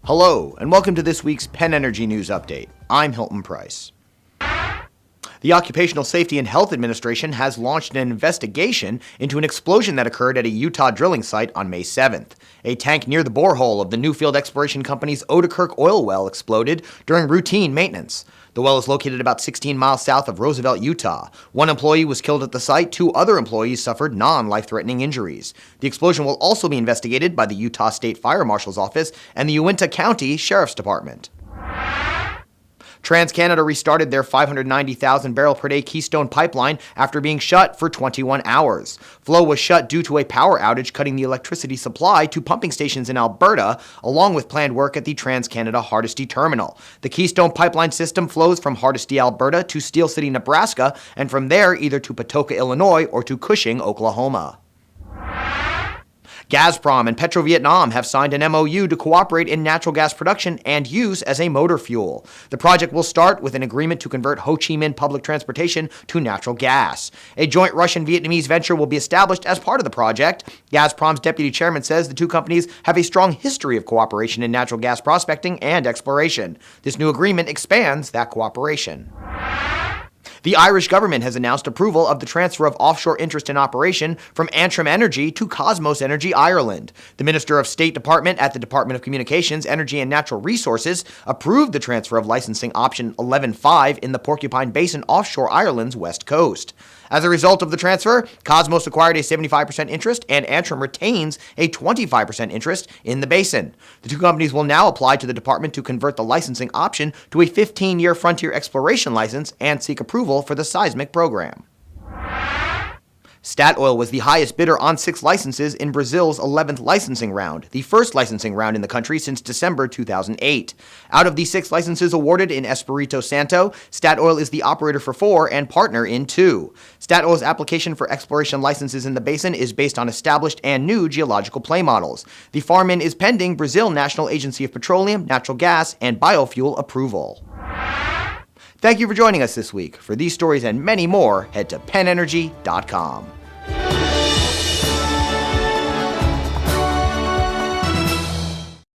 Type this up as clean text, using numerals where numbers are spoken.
Hello, and welcome to this week's PennEnergy News Update. I'm Hilton Price. The Occupational Safety and Health Administration has launched an investigation into an explosion that occurred at a Utah drilling site on May 7th. A tank near the borehole of the Newfield Exploration Company's Odekirk oil well exploded during routine maintenance. The well is located about 16 miles south of Roosevelt, Utah. One employee was killed at the site. 2 other employees suffered non-life-threatening injuries. The explosion will also be investigated by the Utah State Fire Marshal's Office and the Uinta County Sheriff's Department. TransCanada restarted their 590,000 barrel per day Keystone pipeline after being shut for 21 hours. Flow was shut due to a power outage cutting the electricity supply to pumping stations in Alberta, along with planned work at the TransCanada Hardisty terminal. The Keystone pipeline system flows from Hardisty, Alberta to Steel City, Nebraska, and from there either to Patoka, Illinois, or to Cushing, Oklahoma. Gazprom and PetroVietnam have signed an MOU to cooperate in natural gas production and use as a motor fuel. The project will start with an agreement to convert Ho Chi Minh public transportation to natural gas. A joint Russian-Vietnamese venture will be established as part of the project. Gazprom's deputy chairman says the two companies have a strong history of cooperation in natural gas prospecting and exploration. This new agreement expands that cooperation. The Irish government has announced approval of the transfer of offshore interest in operation from Antrim Energy to Cosmos Energy Ireland. The Minister of State Department at the Department of Communications, Energy and Natural Resources approved the transfer of licensing option 11.5 in the Porcupine Basin offshore Ireland's west coast. As a result of the transfer, Cosmos acquired a 75% interest and Antrim retains a 25% interest in the basin. The two companies will now apply to the department to convert the licensing option to a 15-year frontier exploration license and seek approval for the seismic program. Statoil was the highest bidder on 6 licenses in Brazil's 11th licensing round, the first licensing round in the country since December 2008. Out of the 6 licenses awarded in Espírito Santo, Statoil is the operator for 4 and partner in 2. Statoil's application for exploration licenses in the basin is based on established and new geological play models. The farm-in is pending Brazil National Agency of Petroleum, Natural Gas, and Biofuel approval. Thank you for joining us this week. For these stories and many more, head to PennEnergy.com.